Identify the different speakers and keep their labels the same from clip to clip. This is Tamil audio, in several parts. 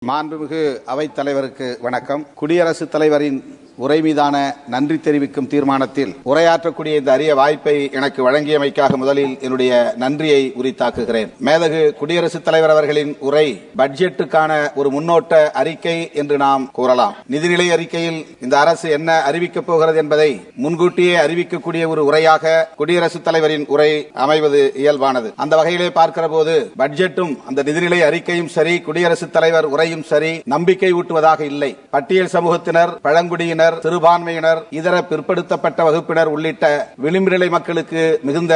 Speaker 1: மாண்புமிகு அவைத் தலைவருக்கு வணக்கம். குடியரசுத் தலைவரின் உரை மீதான நன்றி தெரிவிக்கும் தீர்மானத்தில் உரையாற்றக்கூடிய இந்த அரிய வாய்ப்பை எனக்கு வழங்கியமைக்காக முதலில் என்னுடைய நன்றியை உரித்தாக்குகிறேன். மேதகு குடியரசுத் தலைவர் அவர்களின் உரை பட்ஜெட்டுக்கான ஒரு முன்னோட்ட அறிக்கை என்று நாம் கூறலாம். நிதிநிலை அறிக்கையில் இந்த அரசு என்ன அறிவிக்கப் போகிறது என்பதை முன்கூட்டியே அறிவிக்கக்கூடிய ஒரு உரையாக குடியரசுத் தலைவரின் உரை அமைவது இயல்பானது. அந்த வகையிலே பார்க்கிற போது பட்ஜெட்டும் அந்த நிதிநிலை அறிக்கையும் சரி, குடியரசுத் தலைவர் உரையும் சரி, நம்பிக்கை ஊட்டுவதாக இல்லை. பட்டியல் சமூகத்தினர், பழங்குடியினர், சிறுபான்மையினர், இதர பிற்படுத்தப்பட்ட வகுப்பினர் உள்ளிட்ட விளிம்பு நிலை மக்களுக்கு மிகுந்த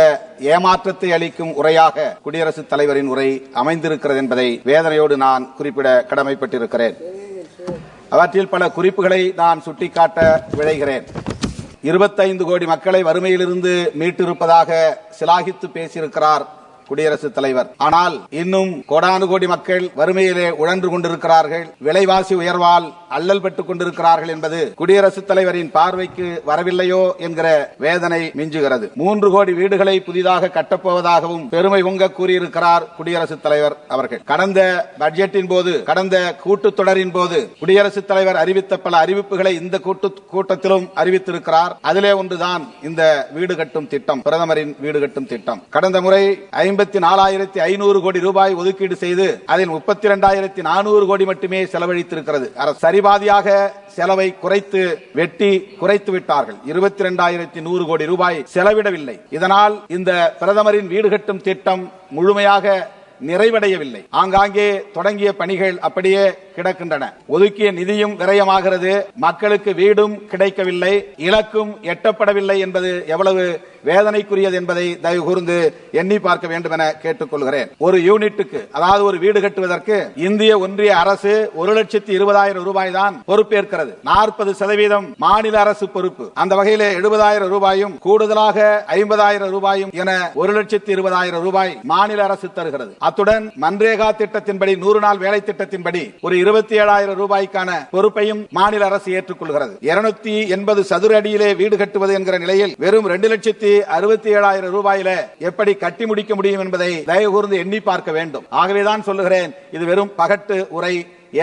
Speaker 1: ஏமாற்றத்தை அளிக்கும் உரையாக குடியரசுத் தலைவரின் உரை அமைந்திருக்கிறது என்பதை வேதனையோடு நான் குறிப்பிட கடமைப்பட்டிருக்கிறேன். அவற்றில் பல குறிப்புகளை நான் சுட்டிக்காட்ட விழைகிறேன். 25 கோடி மக்களை வறுமையிலிருந்து மீட்டிருப்பதாக சிலாகித்து பேசியிருக்கிறார் குடியரசுத் தலைவர். ஆனால் இன்னும் கோடானு கோடி மக்கள் வறுமையிலே உழன்று கொண்டிருக்கிறார்கள், விலைவாசி உயர்வால் அல்லல் பெற்றுக் கொண்டிருக்கிறார்கள் என்பது குடியரசுத் தலைவரின் பார்வைக்கு வரவில்லையோ என்கிற வேதனை மிஞ்சுகிறது. 3 கோடி வீடுகளை புதிதாக கட்டப்போவதாகவும் பெருமை பொங்க கூறியிருக்கிறார் குடியரசுத் தலைவர் அவர்கள். கடந்த பட்ஜெட்டின் போது, கடந்த கூட்டத்தொடரின் போது குடியரசுத் தலைவர் அறிவித்த பல அறிவிப்புகளை இந்த கூட்டத்திலும் அறிவித்திருக்கிறார். அதிலே ஒன்றுதான் இந்த வீடு கட்டும் திட்டம், பிரதமரின் வீடு கட்டும் திட்டம். கடந்த முறை 54,500 கோடி ரூபாய் ஒதுக்கீடு செய்து அதில் 32,400 கோடி மட்டுமே செலவழித்திருக்கிறது. சரிபாதியாக செலவை குறைத்து விட்டார்கள். 22,100 கோடி ரூபாய் செலவிடவில்லை. இதனால் இந்த பிரதமரின் வீடு கட்டும் திட்டம் முழுமையாக நிறைவடையவில்லை. ஆங்காங்கே தொடங்கிய பணிகள் அப்படியே கிடக்கின்றன. ஒதுக்கிய நிதியும் விரயமாகிறது, மக்களுக்கு வீடும் கிடைக்கவில்லை, இலக்கும் எட்டப்படவில்லை என்பது எவ்வளவு வேதனைக்குரியது என்பதை தயவு கூர்ந்து எண்ணி பார்க்க வேண்டும் என கேட்டுக்கொள்கிறேன். ஒரு யூனிட்டுக்கு, அதாவது ஒரு வீடு கட்டுவதற்கு இந்திய ஒன்றிய அரசு 1,20,000 ரூபாய் தான் பொறுப்பேற்கிறது. 40% மாநில அரசு பொறுப்பு. அந்த வகையிலே 70,000 ரூபாயும் கூடுதலாக 50,000 ரூபாயும் என 1,20,000 ரூபாய் மாநில அரசு தருகிறது. அத்துடன் மன்ரேகா திட்டத்தின்படி, 100 நாள் வேலை திட்டத்தின்படி ஒரு 27,000 ரூபாய்க்கான பொறுப்பையும் மாநில அரசு ஏற்றுக்கொள்கிறது. 280 சதுர அடியிலே வீடு கட்டுவது என்கிற நிலையில் வெறும் 2,67,000 ரூபாயில எப்படி கட்டி முடிக்க முடியும் என்பதை தயவு கூர்ந்து எண்ணி பார்க்க வேண்டும். ஆகவேதான் சொல்லுகிறேன், இது வெறும் பகட்டு உரை,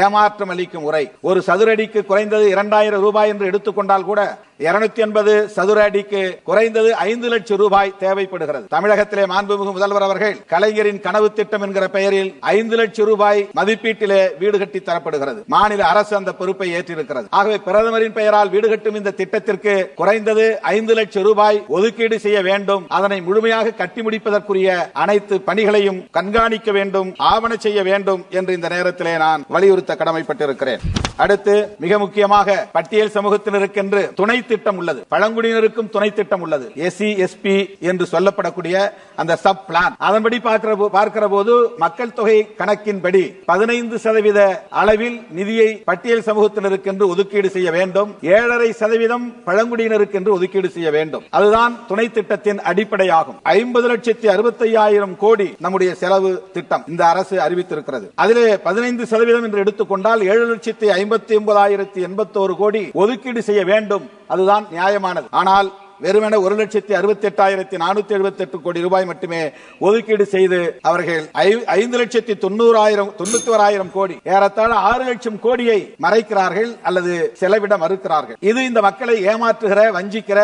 Speaker 1: ஏமாற்றம் அளிக்கும் உரை. ஒரு சதுர அடிக்கு குறைந்தது 2,000 ரூபாய் என்று எடுத்துக்கொண்டால் கூட 280 சதுர அடிக்கு குறைந்தது 5 லட்சம் ரூபாய் தேவைப்படுகிறது. தமிழகத்திலே மாண்புமிகு முதல்வர் அவர்கள் கலைஞரின் கனவு திட்டம் என்கிற பெயரில் 5 லட்சம் ரூபாய் மதிப்பீட்டிலே வீடு கட்டி தரப்படுகிறது. மாநில அரசு அந்த பொறுப்பை ஏற்றிருக்கிறது. ஆகவே பிரதமரின் பெயரால் வீடு கட்டும் இந்த திட்டத்திற்கு குறைந்தது 5 லட்சம் ரூபாய் ஒதுக்கீடு செய்ய வேண்டும். அதனை முழுமையாக கட்டி முடிப்பதற்குரிய அனைத்து பணிகளையும் கண்காணிக்க வேண்டும், ஆவண செய்ய வேண்டும் என்று இந்த நேரத்திலே நான் வலியுறுத்த கடமைப்பட்டிருக்கிறேன். அடுத்து மிக முக்கியமாக பட்டியல் சமூகத்தினருக்கென்று துணை திட்டம் உள்ளது, பழங்குடியினருக்கும் துணை திட்டம் உள்ளது. SC/SP என்று சொல்லப்படக்கூடிய அந்த சப் பிளான். அதன்படி பார்க்கிற போது மக்கள் தொகை கணக்கின்படி 15% அளவில் நிதியை பட்டியல் சமூகத்தினருக்கென்று ஒதுக்கீடு செய்ய வேண்டும். 7.5% பழங்குடியினருக்கென்று ஒதுக்கீடு செய்ய வேண்டும். அதுதான் துணை திட்டத்தின் அடிப்படையாகும். 50,65,000 கோடி நம்முடைய செலவு திட்டம் இந்த அரசு அறிவித்திருக்கிறது. அதிலே 15% என்று எடுத்துக்கொண்டால் 7,59,081 கோடி ஒதுக்கீடு செய்ய வேண்டும். அதுதான் நியாயமானது. ஆனால் வெறுமனே 1,68,478 கோடி ரூபாய் மட்டுமே ஒதுக்கீடு செய்து அவர்கள் 5,91,000 கோடி, ஏறத்தாழ 6 லட்சம் கோடியை மறைக்கிறார்கள் அல்லது செலவிட மறுக்கிறார்கள். இது இந்த மக்களை ஏமாற்றுகிற, வஞ்சிக்கிற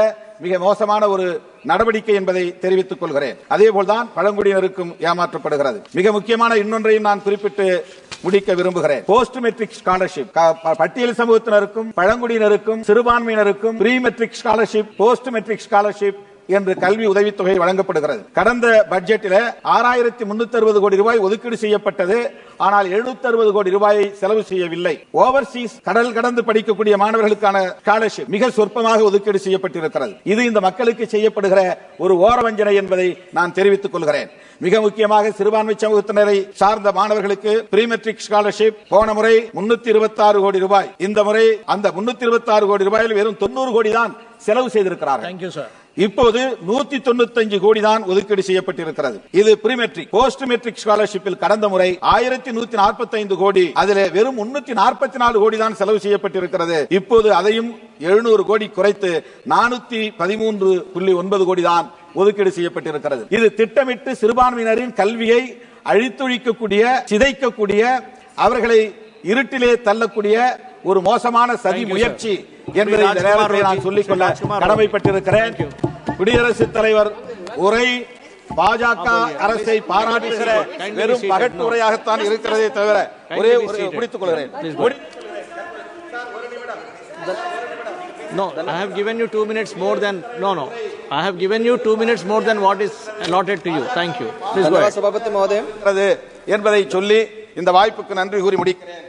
Speaker 1: மிக மோசமான ஒரு நடவடிக்கை என்பதை தெரிவித்துக் கொள்கிறேன். அதேபோல்தான் பழங்குடியினருக்கும் ஏமாற்றப்படுகிறது. மிக முக்கியமான இன்னொன்றையும் நான் குறிப்பிட்டு முடிக்க விரும்புகிறேன். Post matric scholarship. பட்டியல் சமூகத்தினருக்கும், பழங்குடியினருக்கும், சிறுபான்மையினருக்கும் pre matric scholarship, post matric scholarship என்று கல்வி உதவித்தொகை வழங்கப்படுகிறது. கடந்த பட்ஜெட்டில் 6,360 கோடி ரூபாய் ஒதுக்கீடு செய்யப்பட்டது. ஆனால் 760 கோடி ரூபாயை செலவு செய்யவில்லை. ஓவர்சீஸ், கடல் கடந்து படிக்கக்கூடிய மாணவர்களுக்கான ஸ்காலர்ஷிப் மிக சொற்பமாக ஒதுக்கீடு செய்யப்பட்டிருக்கிறது. இது இந்த மக்களுக்கு செய்யப்படுகிற ஒரு ஓரவஞ்சனை என்பதை நான் தெரிவித்துக் கொள்கிறேன். மிக முக்கியமாக சிறுபான்மை சமூகத்தினரை சார்ந்த மாணவர்களுக்கு ப்ரீ மெட்ரிக் ஸ்காலர்ஷிப் போன முறை 326 கோடி ரூபாய், இந்த முறை அந்த 326 கோடி ரூபாயில் வெறும் 90 கோடி தான் செலவு செய்திருக்கிறார்கள். இப்போது 195 கோடி தான் ஒதுக்கீடு செய்யப்பட்டிருக்கிறது. இது ப்ரீ மெட்ரிக். போஸ்ட் மெட்ரிக் ஸ்காலர்ஷிப்பில் கடந்த முறை 1,145 கோடி, அதில் வெறும் 344 கோடி தான் செலவு செய்யப்பட்டிருக்கிறது. இப்போது அதையும் 700 கோடி குறைத்து 413.9 கோடி தான் ஒதுக்கீடு செய்யப்பட்டிருக்கிறது. இது திட்டமிட்டு சிறுபான்மையினரின் கல்வியை அழித்தொழிக்கக்கூடிய, சிதைக்கக்கூடிய, அவர்களை இருட்டிலே தள்ளக்கூடிய ஒரு மோசமான சதி முயற்சி என்பதை இந்த நேரத்தில் நான் சொல்லிக்கொள்ள கடமைப்பட்டிருக்கிறேன். குடியரசுத் தலைவர் உரை பாஜக அரசை பாராட்டுகிற வெறும் பகட்டுரையாகத்தான் இருக்கிறதே தவிர ஒரே ஒரு முடித்துக் கொள்கிறேன்.
Speaker 2: No, I have given you 2 minutes more than I have given you 2 minutes more than what is allotted to you. Thank you. Please go ahead.
Speaker 1: என்பதை சொல்லி இந்த வாய்ப்புக்கு நன்றி கூறி முடிக்கிறேன்.